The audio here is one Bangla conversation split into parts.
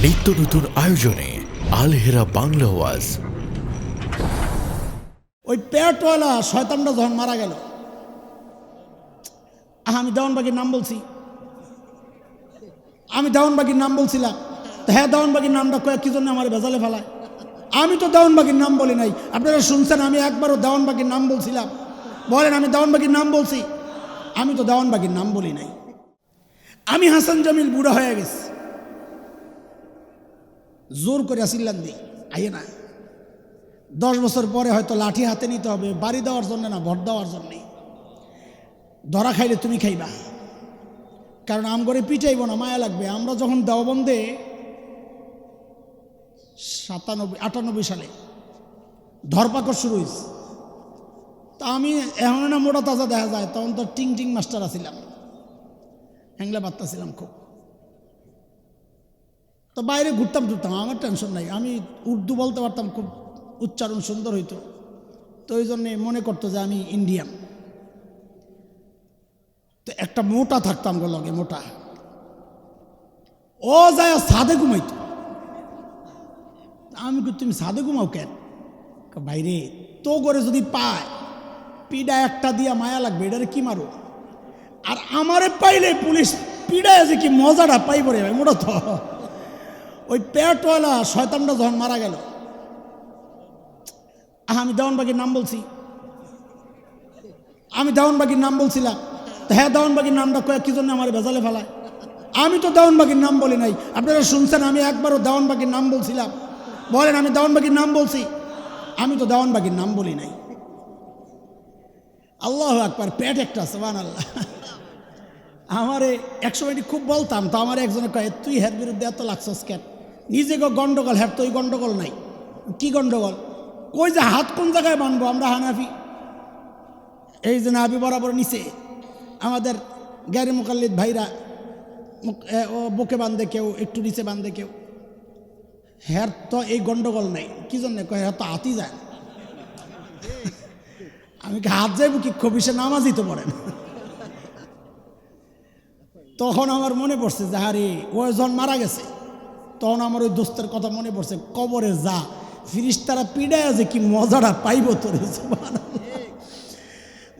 নিত্য নতুন আয়োজনে আল হেরা বাংলা ওয়াজ। ওই পেটওয়ালা শয়তানটা যখন মারা গেল, আমি দেওয়ানবাগির নাম বলছি, আমি দেওয়ানবাগির নাম বলছিলাম। হ্যাঁ, দেওয়ানবাগির নামটা কয়েক কি জন্য আমার ভেজালে ফেলায়? আমি তো দেওয়ানবাগির নাম বলি নাই। আপনারা শুনছেন আমি একবারও দেওয়ানবাগির নাম বলছিলাম? বলেন আমি দেওয়ানবাগির নাম বলছি? আমি তো দেওয়ানবাগির নাম বলি নাই। আমি হাসান জামিল বুড়া হয়ে গেছি, জোর করে আসিল্লান দিই আইয়ে না। 10 বছর পরে হয়তো লাঠি হাতে নিতে হবে, বাড়ি দেওয়ার জন্য না, ভোট দেওয়ার জন্যে। ধরা খাইলে তুমি খাইবা, কারণ আম করে পিটাইব না, মায়া লাগবে। আমরা যখন দেওবন্দে 97-98 সালে ধরপাকড় শুরু হয়েছে, তা আমি এখন না মোটা তাজা দেখা যায়, তখন তো টিং টিং মাস্টার আছিলাম, হ্যাংলা বাত্তা ছিলাম খুব। তো বাইরে ঘুরতাম টুরতাম, আমার টেনশন নাই। আমি উর্দু বলতে পারতাম, খুব উচ্চারণ সুন্দর হইতো, তো ওই জন্যে মনে করতো যে আমি ইন্ডিয়ান। তো একটা মোটা থাকতাম গো লগে, মোটা, ও যায় সাদে ঘুমাইতো। আমি কি তুমি সাদে ঘুমাও কেন? বাইরে তো করে যদি পায় পিডা একটা দিয়া মায়া লাগবে, এটারে কি মারো? আর আমারে পাইলে পুলিশ পিডায় যে কি মজাটা পাইব রে ভাই, মোটা তো। ওই পেটওয়ালা শয়তানটা যখন মারা গেল, আমি দেওয়ানবাগির নাম বলছি, আমি দেওয়ানবাগির নাম বলছিলাম। হ্যাঁ, দেওয়ানবাগির নামটা কয়েক কি জন্য আমার ভেজালে ফেলায়? আমি তো দেওয়ানবাগির নাম বলি নাই। আপনারা শুনছেন আমি একবারও দেওয়ানবাগির নাম বলছিলাম? বলেন আমি দেওয়ানবাগির নাম বলছি? আমি তো দেওয়ানবাগির নাম বলি নাই। আল্লাহু আকবার, পেট একটা, সুবহানাল্লাহ। আমারে একসময় খুব বলতাম, তো আমার একজনে কয় তুই হের বিরুদ্ধে এত লাগছস কেন? নিজে গন্ডগোল, হ্যার তো ওই গন্ডগোল নাই। কি গন্ডগোল? কই যে হাত কোন জায়গায় বানবো? আমরা হানাফি, এই যে নাবি বরাবর নিচে আমাদের গায়রে মুকাল্লিদ ভাইরা ও বুকে বাঁধে, কেউ একটু নিচে বাঁধে, কেউ। হ্যার তো এই গন্ডগোল নাই। কি জন্য কয়? হ্যাঁ তো হাতই যায়। আমি কি হাত যাইব কি? খবিসে নামাজই তো পড়েন। তখন আমার মনে পড়ছে যে হারে ও যখন মারা গেছে, তখন আমার ওই দোস্তের কথা মনে পড়ছে, কবরে যা ফিরিস্তারা পিড়ায় যে কি মজাটা পাইব তোরে।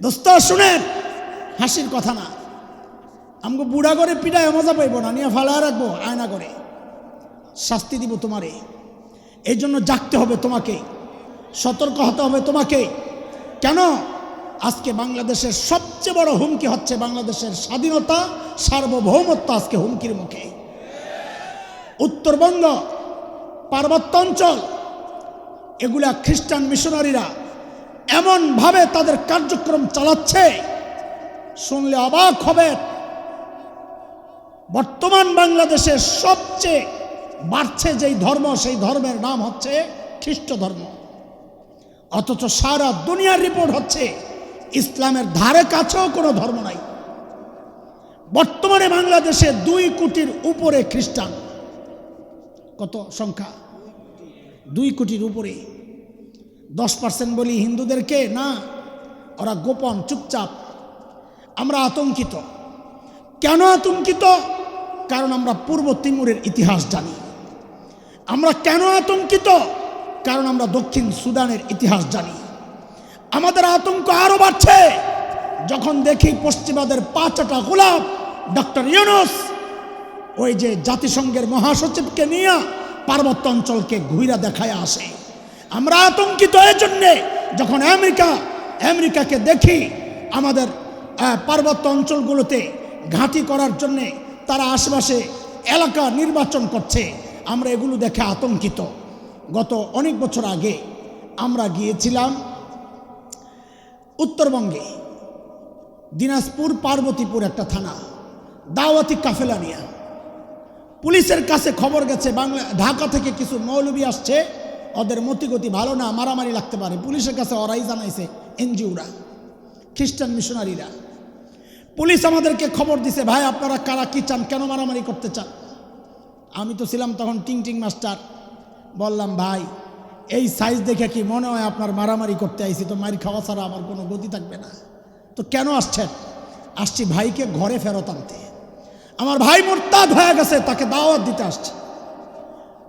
দোস্ত শুনেন, হাসির কথা না, আমাকে বুড়া করে পিড়ায় মজা পাইব না, নিয়ে ফালায় রাখবো আয়না করে, শাস্তি দিব তোমারে। এই জন্য জাগতে হবে তোমাকে, সতর্ক হতে হবে তোমাকে। কেন? আজকে বাংলাদেশের সবচেয়ে বড় হুমকি হচ্ছে বাংলাদেশের স্বাধীনতা, সার্বভৌমত্ব আজকে হুমকির মুখে। উত্তরবঙ্গ, পার্বত্য অঞ্চল, এগুলা খ্রিস্টান মিশনারিরা এমনভাবে তাদের কার্যক্রম চালাচ্ছে, শুনলে অবাক হবে। বর্তমান বাংলাদেশের সবচেয়ে বাড়ছে যেই ধর্ম, সেই ধর্মের নাম হচ্ছে খ্রিস্ট ধর্ম। অথচ সারা দুনিয়ার রিপোর্ট হচ্ছে ইসলামের ধারে কাছেও কোনো ধর্ম নাই। বর্তমানে বাংলাদেশে 2 কোটির উপরে খ্রিস্টান। কত সংখ্যা? 2 কোটির উপরে। 10% বলি হিন্দুদেরকে না, ওরা গোপন, চুপচাপ। আমরা আতঙ্কিত। কেন আতঙ্কিত? কারণ আমরা পূর্ব তিমুরের ইতিহাস জানি। আমরা কেন আতঙ্কিত? কারণ আমরা দক্ষিণ সুদানের ইতিহাস জানি। আমাদের আতঙ্ক আরো বাড়ছে যখন দেখি পশ্চিমাদের 5টা গোলাপ ডক্টর ইউনূস ওই যে জাতিসংঘের মহাসচিবকে নিয়ে পার্বত্য অঞ্চলকে ঘুরে দেখায় আসে। আমরা আতঙ্কিত এই জন্যে, যখন আমেরিকাকে দেখি আমাদের পার্বত্য অঞ্চলগুলোতে ঘাঁটি করার জন্যে তারা আশেপাশে এলাকা নির্বাচন করছে, আমরা এগুলো দেখে আতঙ্কিত। গত অনেক বছর আগে আমরা গিয়েছিলাম উত্তরবঙ্গে, দিনাজপুর পার্বতীপুর একটা থানা, দাওয়াতি কাফেলা নিয়ে। পুলিশের কাছে খবর গেছে ঢাকা থেকে কিছু মৌলবি আসছে, ওদের মতিগতি ভালো না, মারামারি লাগতে পারে। পুলিশের কাছে ওরাই জানাইছে, এনজিওরা, খ্রিস্টান মিশনারিরা। পুলিশ আমাদেরকে খবর দিছে, ভাই আপনারা কারা, কি চান, কেন মারামারি করতে চান? আমি তো ছিলাম তখন টিং টিং মাস্টার। বললাম, ভাই এই সাইজ দেখে কি মনে হয় আপনার মারামারি করতে আইছি? তো মারি খাওয়া ছাড়া আমার কোনো গতি থাকবে না। তো কেন আসছেন? আসছি ভাইকে ঘরে ফেরত আনতে। আমার ভাই মুরতাদ হয়ে গেছে, তাকে দাওয়াত দিতে আসছে।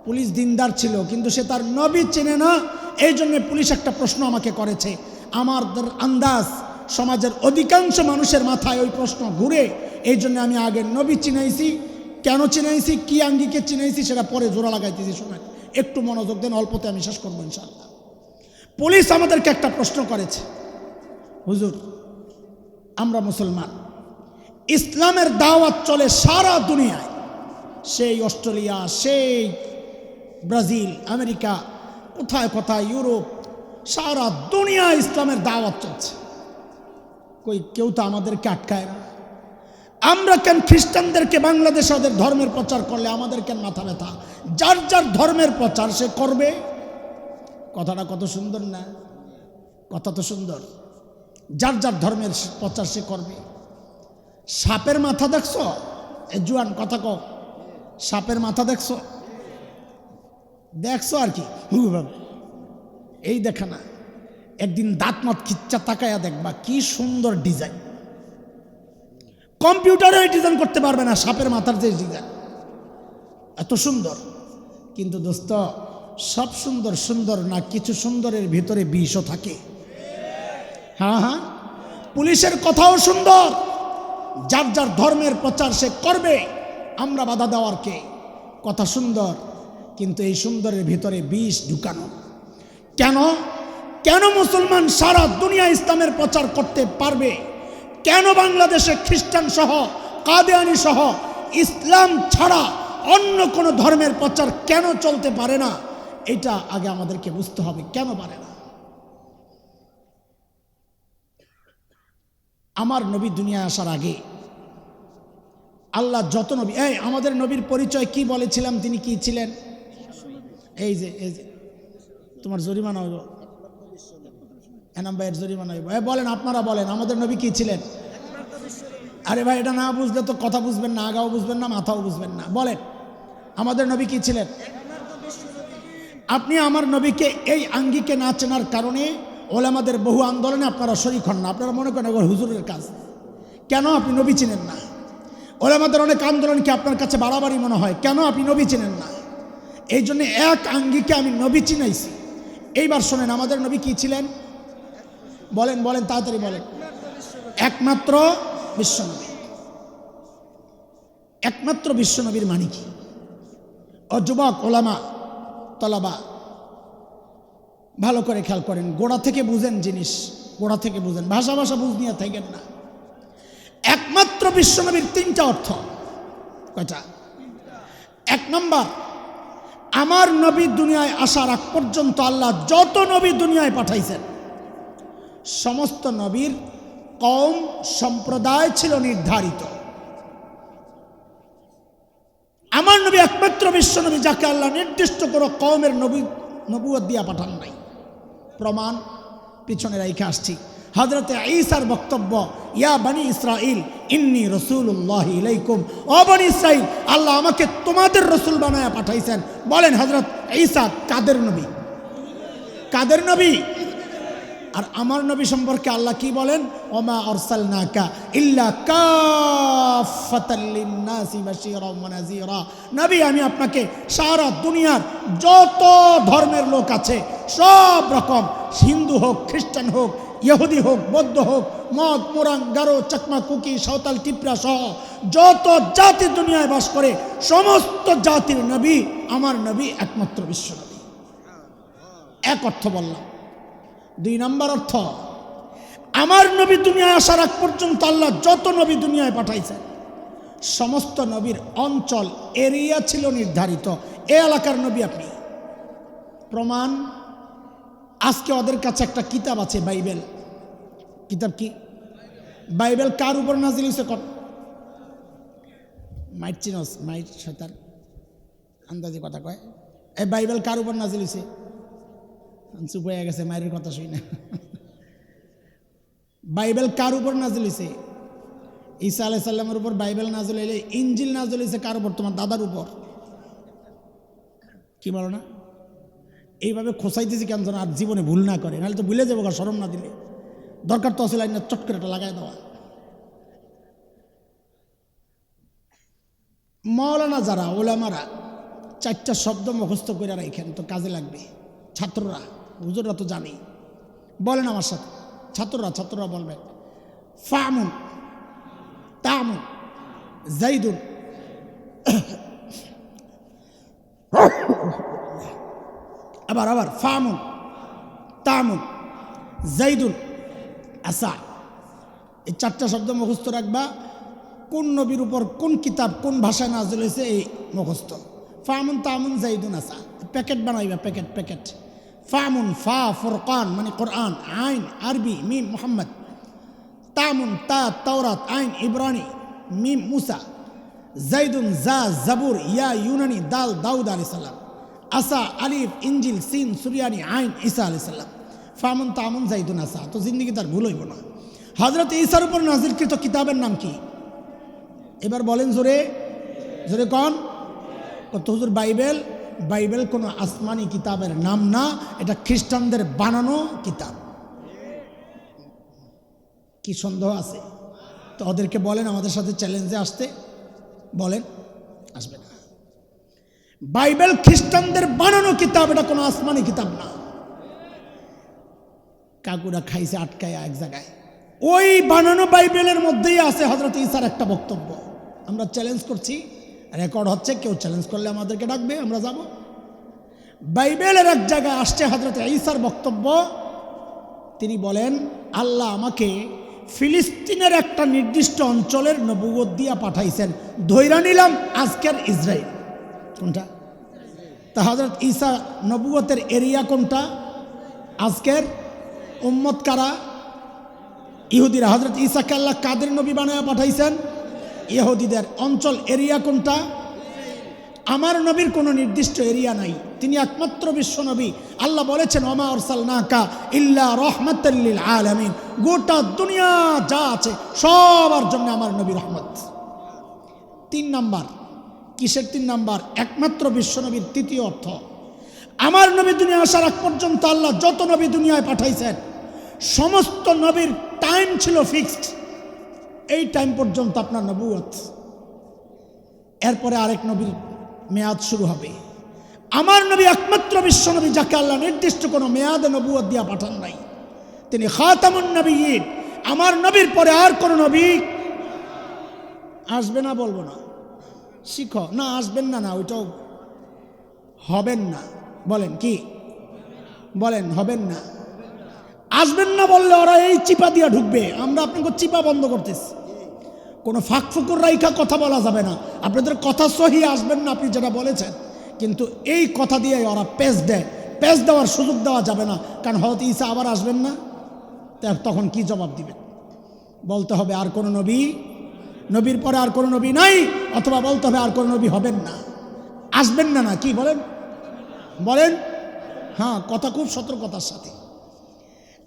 পুলিশ দিনদার ছিল, কিন্তু সে তার নবী চেনে না। এই জন্য পুলিশ একটা প্রশ্ন আমাকে করেছে। আমাদের আন্দাজ সমাজের অধিকাংশ মানুষের মাথায় ওই প্রশ্ন ঘুরে। এই জন্য আমি আগে নবী চিনাইছি। কেন চিনাইছি, কি আঙ্গিকে চিনাইছি, সেটা পরে জোড়া লাগাইতেছি। শোনেন, একটু মনোযোগ দেন, অল্পতে আমি শেষ করবো ইনশাআল্লাহ। পুলিশ আমাদেরকে একটা প্রশ্ন করেছে, হুজুর আমরা মুসলমান, ইসলামের দাওয়াত চলে সারা দুনিয়ায়, সেই অস্ট্রেলিয়া, সেই ব্রাজিল, আমেরিকা, কোথায় কোথায়, ইউরোপ, সারা দুনিয়ায় ইসলামের দাওয়াত চলছে। কই কেউ তো আমাদেরকে আটকায় না। আমরা কেন খ্রিস্টানদেরকে বাংলাদেশে ওদের ধর্মের প্রচার করলে আমাদের কেন মাথা ব্যথা? যার যার ধর্মের প্রচার সে করবে। কথাটা কত সুন্দর না? কথা তো সুন্দর। যার যার ধর্মের প্রচার সে করবে। সাপের মাথা দেখছো? এ জুয়ান কথা কও, সাপের মাথা দেখছো? দেখছো আর কি, এই দেখা না, একদিন দাঁত মাত খিচ্চা তাকায়া দেখবা কি সুন্দর ডিজাইন। কম্পিউটারে ডিজাইন করতে পারবে না সাপের মাথার যে ডিজাইন, এত সুন্দর। কিন্তু দোস্ত, সব সুন্দর সুন্দর না, কিছু সুন্দরের ভিতরে বিষও থাকে। হ্যাঁ হ্যাঁ, পুলিশের কথাও সুন্দর, যার যার ধর্মের প্রচার সে করবে, আমরা বাধা দেওয়ার কে? কথা সুন্দর, কিন্তু এই সুন্দরের ভিতরে বিষ ঢুকানো। কেন? কেন মুসলমান সারা দুনিয়া ইসলামের প্রচার করতে পারবে? কেন বাংলাদেশে খ্রিস্টান সহ, কাদিয়ানি সহ ইসলাম ছাড়া অন্য কোনো ধর্মের প্রচার কেন চলতে পারে না? এটা আগে আমাদেরকে বুঝতে হবে, কেন পারে না। আমার নবী দুনিয়ায় আসার আগে আল্লাহ যত নবী, আমাদের নবীর পরিচয় কি বলেছিলাম, তিনি কি ছিলেন? এই যে তোমার জরিমানা হইব, এনাম ভাইয়ের জরিমানা হইব। বলেন, আপনারা বলেন, আমাদের নবী কি ছিলেন? আরে ভাই, এটা না বুঝলে তো কথা বুঝবেন না, আগাও বুঝবেন না, মাথাও বুঝবেন না। বলেন, আমাদের নবী কি ছিলেন? আপনি আমার নবীকে এই আঙ্গিকে না চেনার কারণে ওলামাদের বহু আন্দোলনে আপনারা শরীক হন না। আপনারা মনে করেন হুজুরের কাজ, কেন আপনি নবী চিনেন না? ওলামাদের অনেক আন্দোলনকে আপনার কাছে বাড়াবাড়ি মনে হয়, কেন আপনি নবী চিনেন না? এই জন্য এক আঙ্গিকে আমি নবী চিনাইছি। এইবার শোনেন, আমাদের নবী কি ছিলেন? বলেন বলেন, তাড়াতাড়ি বলেন। একমাত্র বিশ্বনবী। একমাত্র বিশ্বনবীর মানে কি? ও যুবক, ওলামা, তলাবা, ভালো করে খেয়াল করেন, গোড়া থেকে বুঝেন জিনিস, গোড়া থেকে বুঝেন, ভাষা ভাষা বুঝ নিয়ে থাকেন না। একমাত্র বিশ্বনবীর তিনটা অর্থ। কয়টা? এক নম্বর, আমার নবী দুনিয়ায় আসার আগ পর্যন্ত আল্লাহ যত নবী দুনিয়ায় পাঠাইছেন, সমস্ত নবীর কওম সম্প্রদায় ছিল নির্ধারিত। আমার নবী একমাত্র বিশ্বনবী যাকে আল্লাহ নির্দিষ্ট করে কওমের নবুয়ত দিয়া পাঠান নাই। প্রমাণ পিছনে রেখে আসছি। হযরতে ঈসার বক্তব্য, ইয়া বনি ইসরাইল ইন্নী রাসূলুল্লাহি ইলাইকুম, ও বনি ইসরাইল, আল্লাহ আমাকে তোমাদের রসুল বানায়া পাঠাইছেন। বলেন, হযরত ঈসা কাদের নবী? কাদের নবী? আর আমার নবী সম্পর্কে আল্লাহ কি বলেন? ওমা আরসালনাকা ইল্লা কাফাতাল লিন্নাসি বাশীরা ওয়া নাযীরা। নবী, আমি আপনাকে সারা দুনিয়ার যত ধর্মের লোক আছে, সব রকম, হিন্দু হোক, খ্রিস্টান হোক, ইহুদি হোক, বৌদ্ধ হোক, মদ, মোরাং, গারো, চাকমা, কুকি, সাঁওতাল, টিপরা সহ যত জাতি দুনিয়ায় বাস করে, সমস্ত জাতির নবী আমার নবী একমাত্র বিশ্ব নবী। এক অর্থ বললাম। দুই নম্বর অর্থ, আমার নবী দুনিয়ায় আসার আগ পর্যন্ত আল্লাহ যত নবী দুনিয়ায় পাঠাইছেন, সমস্ত নবীর অঞ্চল, এরিয়া ছিল নির্ধারিত। এ এলাকার নবী আপনি। প্রমাণ, আজকে ওদের কাছে একটা কিতাব আছে, বাইবেল। কিতাব কি? বাইবেল কার উপর নাজিল হয়েছে? মাইট চিনস? মাইট শয়তান আন্দাজে কথা কয়। এই বাইবেল কার উপর নাজিল হয়েছে? চুপ হয়ে গেছে, মায়ের কথা শুই না। বাইবেল কার উপর নাজিল হয়েছে? ঈসা আলাইহিস সালামের উপর বাইবেল নাজিল হইলে ইনজিল নাজিল হয়েছে কার উপর? তোমার দাদার উপর। কি বলো না? এইভাবে খোঁচাইতেছি কেন যেন আর জীবনে ভুল না করে, নাহলে তো ভুলে যাবো, শরম না দিলে। দরকার তো আসলে না, চট করে এটা লাগাই দেওয়া। মাওলানা যারা, ওলামারা, 4টা শব্দ মুখস্থ করে রাখেন, তো কাজে লাগবে। ছাত্ররা, হুজুররা তো জানি, বলেন আমার সাথে। ছাত্ররা বলবেন। ফামুন, তামুন, জাইদুন, আবার ফামুন, তামুন, জাইদুন, আসা। এই 4টা শব্দ মুখস্থ রাখবা। কোন নবীর উপর কোন কিতাব কোন ভাষায় নাযিল হয়েছে এই মুখস্থ। ফামুন, তামুন, জাইদুন, আসা। Packet বানাইবা, packet. ফামুন, ফা ফুরকান মানে কোরআন, আইন আরবি, মিম মুহাম্মদ, তামুন, তা তাওরাত, আইন ইব্রানি, মিম মুসা, জাইদুন, জা জাবুর, ইয়া ইউনানি, দাল দাউদ আলাইহিস সালাম, আসা আলিফ ইনজিল, সিন সুরিয়ানি, আইন ঈসা আলাইহিস সালাম। ফামুন, তামুন, জাইদুন, আসা। তো জিন্দেগি তার ভুল হইব না। হযরত ঈসার উপর নাযিলকৃত কিতাবের নাম কি? এবার বলেন জোরে কোন? কত হুজুর বাইবেল কোনো আসমানি কিতাবের নাম না, এটা খ্রিস্টানদের বানানো কিতাব। কি সন্দেহ আছে? তো ওদেরকে বলেন আমাদের সাথে চ্যালেঞ্জে আসতে, বলেন, আসবে না। বাইবেল খ্রিস্টানদের বানানো কিতাব, এটা কোনো আসমানি কিতাব না। কাকুরা খাইছে আটকায় এক জায়গায়, ওই বানানো বাইবেলের মধ্যেই আছে হযরত ঈসার একটা বক্তব্য। আমরা চ্যালেঞ্জ করছি, রেকর্ড হচ্ছে, কেউ চ্যালেঞ্জ করলে আমাদেরকে ডাকবে, আমরা যাব। বাইবেলের এক জায়গায় আসছে হযরত ঈসার বক্তব্য। তিনি বলেন, আল্লাহ আমাকে ফিলিস্তিনের একটা নির্দিষ্ট অঞ্চলের নবুয়ত দিয়া পাঠাইছেন, ধইরা নিলাম আজকের ইসরায়েল। কোনটা? তা হযরত ঈসা নবুয়তের এরিয়া কোনটা? আজকের উম্মত কারা? ইহুদিরা। হযরত ঈসাকে আল্লাহ কাদের নবী বানায়া পাঠাইছেন? ইহুদিদের। অঞ্চল এরিয়া কোনটা? আমার নবীর কোনো নির্দিষ্ট এরিয়া নাই, তিনি একমাত্র বিশ্ব নবী। আল্লাহ বলেছেন, ওমা আরসালনাকা ইল্লা রাহমাতাল লিল আলামিন, গোটা দুনিয়া যা আছে সবার জন্য আমার নবী রহমত। 3 নাম্বার। কিসের 3 নাম্বার? একমাত্র বিশ্ব নবীর তৃতীয় অর্থ, আমার নবী দুনিয়া আসার আগ পর্যন্ত আল্লাহ যত নবী দুনিয়ায় পাঠাইছেন সমস্ত নবীর টাইম ছিল ফিক্সড, এই টাইম পর্যন্ত আপনার নবুয়ত। এরপরে আরেক নবীর মেয়াদ শুরু হবে। আমার নবী একমাত্র বিশ্ব নবী যাকে আল্লাহ নির্দিষ্ট কোনো মেয়াদে নবুয়ত দিয়া পাঠান নাই, তিনি খাতামুন নবিয়্যিন। আমার নবীর পরে আর কোনো নবী আসবে না। বলবো না, শিখো না, আসবেন না, না ওইটাও হবেন না। বলেন কি? বলেন হবেন না। আসবেন না বললে ওরা এই চিপা দিয়া ঢুকবে। আমরা আপনাকে চিপা বন্ধ করতেছি, কোনো ফাঁক ফুকুর রাইখা কথা বলা যাবে না। আপনাদের কথা সহি, আসবেন না আপনি যেটা বলেছেন, কিন্তু এই কথা দিয়ে ওরা পেজ দেয়, পেজ দেওয়ার সুযোগ দেওয়া যাবে না। কারণ হয়তো ঈসা আবার আসবেন না, তখন কি জবাব দিবেন? বলতে হবে আর কোনো নবীর পরে আর কোনো নবী নাই, অথবা বলতে হবে আর কোনো নবী হবেন না। আসবেন না, না কি বলেন? হ্যাঁ, কথা খুব সতর্কতার সাথে।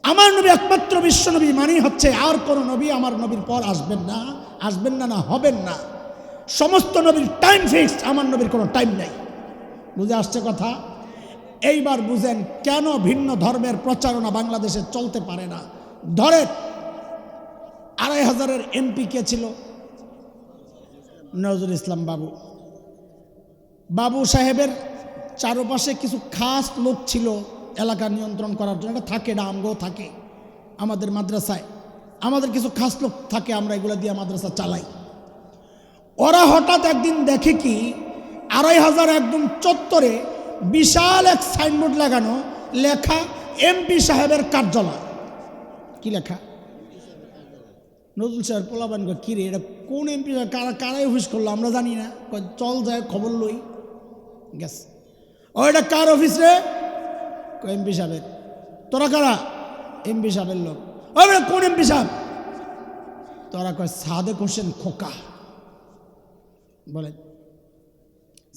আমার নবী একমাত্র বিশ্ব নবী মানে হচ্ছে আর কোনো নবী আমার নবীর পর আসবেন না, না হবেন না। সমস্ত নবীর টাইম ফিক্সড, আমার নবীর কোনো টাইম নাই। বুঝে আসছে কথা? এইবার বুঝেন কেন ভিন্ন ধর্মের প্রচারণা বাংলাদেশে চলতে পারে না। ধরেন 2500-এর এমপি কে ছিল? নজরুল ইসলাম বাবু সাহেবের চারপাশে কিছু খাস লোক ছিল এলাকা নিয়ন্ত্রণ করার জন্য। এটা থাকে না, আমগো থাকে আমাদের মাদ্রাসায়, আমাদের কিছু খাস লোক থাকে, আমরা এগুলো দিয়ে মাদ্রাসা চালাই। ওরা হঠাৎ একদিন দেখে কি 2500 একদম চত্বরে বিশাল এক সাইনবোর্ড লাগানো, লেখা এমপি সাহেবের কার্যালয়। কি লেখা? নজরুল সাহেব পোলাবান কি রে, এটা কোন এমপি? কারাই অফিস করলো আমরা জানি না, চল যায় খবর লই গেছে। ও এটা কার অফিস রে? এমপি সাহেবের। তোরা কারা? এমপি সাহেবের লোক। ও কোন এমপি সাহেব? তোরা কয় সাদেক হোসেন খোকা। বলেন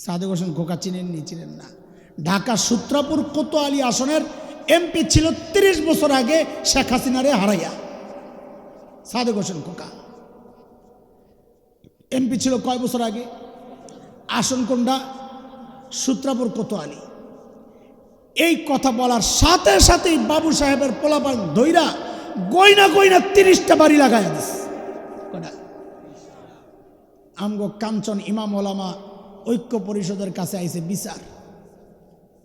সাদেক হোসেন খোকা চিনেন না? ঢাকা সূত্রাপুর কোতোয়ালি আসনের এমপি ছিল 30 বছর আগে শেখ হাসিনারে হারাইয়া। সাদেক হোসেন খোকা এমপি ছিল কয় বছর আগে? আসন কোনটা? সূত্রাপুর কোতোয়ালি। এই কথা বলার সাথে সাথেই বাবু সাহেবের পোলাপান ধইরা গয়না 30টা বাড়ি লাগাই দিস। আমগো কাঞ্চন ইমাম ওলামা ঐক্য পরিষদের কাছে আইছে বিচার,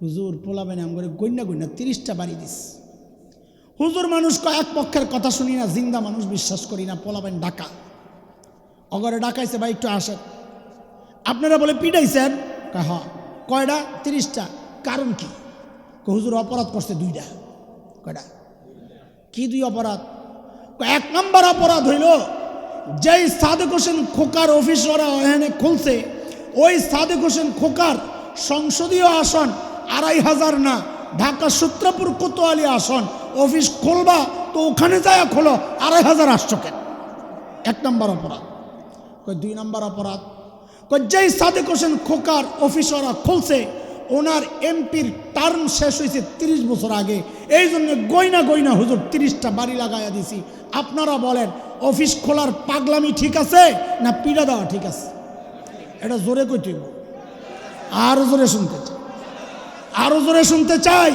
হুজুর পোলাবেন আম করে গইনা 30টা বাড়ি দিস। হুজুর মানুষ এক পক্ষের কথা শুনি না, জিন্দা মানুষ বিশ্বাস করি না, পোলাবেন ডাকা। অগরে ডাকাইছে, ভাই একটু আসেন। আপনারা বলে পিটাইছেন? হ্যাঁ। কয়টা? 30টা। কারণ কি? হুজুর অপরাধ করছে 2টা। কয়টা? কি 2 অপরাধ? 1 নম্বর অপরাধ হইল, যেই সাদেক হোসেন খোকার অফিস ওরা এখানে খুলছে, ওই সাদেক হোসেন খোকার সংসদীয় আসন 2500 না, ঢাকা সূত্রপুর কোতোয়ালি আসন অফিস খুলবা তো ওখানে যায় খোলো, 2500 আসছো কেন? 1 নম্বর অপরাধ। 2 নম্বর অপরাধ, যেই সাদেক হোসেন খোকার অফিস ওরা খুলছে, ওনার এমপির টার্ম শেষ হয়েছে 30 বছর আগে, এই জন্য গইনা হুজুর 30টা বাড়ি লাগাইয়া দিছি। আপনারা বলেন অফিস খোলার পাগলামি ঠিক আছে না পিড়া দেওয়া ঠিক আছে? এটা জোরে কইতে হইব, আরো জোরে শুনতে চাই, আরো জোরে শুনতে চাই।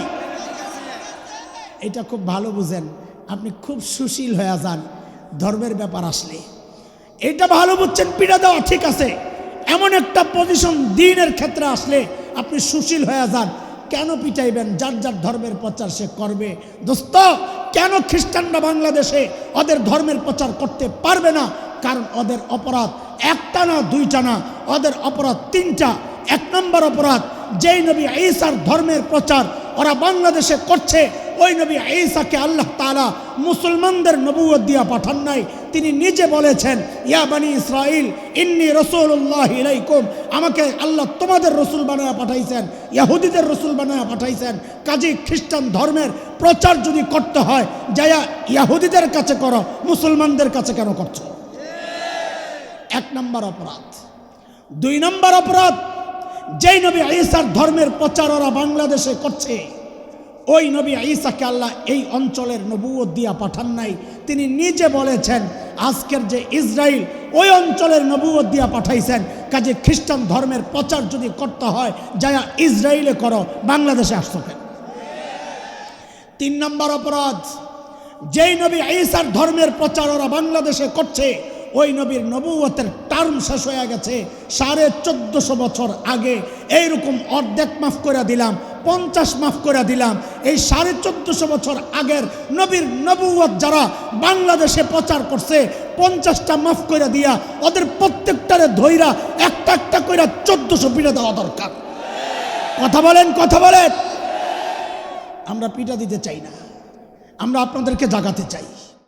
এটা খুব ভালো বুঝেন, আপনি খুব সুশীল হয়ে যান ধর্মের ব্যাপার আসলে। এটা ভালো বুঝছেন, পিড়া দেওয়া ঠিক আছে। এমন একটা পজিশন দ্বীনের ক্ষেত্রে আসলে আপনি সুশীল হয়ে যান। কেন পিটাইবেন? যার যার ধর্মের প্রচার সে করবে। দোস্ত, কেন খ্রিস্টানরা বাংলাদেশে ওদের ধর্মের প্রচার করতে পারবে না? কারণ ওদের অপরাধ 1টা না 2টা না, ওদের অপরাধ 3টা। 1 নম্বর অপরাধ, যেই নবী ঈসার ধর্মের প্রচার ওরা বাংলাদেশে করছে, ওই নবী ঈসাকে আল্লাহ তাআলা মুসলমানদের নবুয়ত দিয়া পাঠান নাই। তিনি নিজে বলেছেন, ইয়া বানি ইসরাইল ইন্নী রাসূলুল্লাহ ইলাইকুম, আমাকে আল্লাহ তোমাদের রসুল বানায়া পাঠাইছেন, ইহুদিদের রসুল বানায়া পাঠাইছেন। কাজী খ্রিস্টান ধর্মের প্রচার যদি করতে হয়, যায়া ইহুদিদের কাছে করো, মুসলমানদের কাছে কেন করছো? 1 নম্বর অপরাধ। 2 নম্বর অপরাধ, যেই নবী ঈসার ধর্মের প্রচার ওরা বাংলাদেশে করছে, ওই নবী ঈসাকে আল্লাহ এই অঞ্চলের নবুয়ত দিয়া পাঠান নাই। তিনি নিজে বলেছেন, আজকের যে ইসরায়েল, ওই অঞ্চলের নবুয়ত দিয়া পাঠাইছেন। কাজে খ্রিস্টান ধর্মের প্রচার যদি করতে হয়, যায়া ইসরায়েলে করো, বাংলাদেশে আসছো কেন? 3 নম্বর অপরাধ, যেই নবী ঈসার ধর্মের প্রচার ওরা বাংলাদেশে করছে, ওই নবীর নবুয়তের টার্ম শেষ হয়ে গেছে 1450 বছর আগে। এইরকম অর্ধেক মাফ করে দিলাম, 50 মাফ করে দিলাম। এই 1450 বছর আগের নবীর নবুয়ত যারা বাংলাদেশে প্রচার করছে, 50টা মাফ করে দিয়া ওদের প্রত্যেকটারে ধইরা একটা একটা করে 1400 পিঠা দেওয়া দরকার। কথা বলেন, কথা বলেন। আমরা পিঠা দিতে চাই না, আমরা আপনাদেরকে জাগাতে চাই।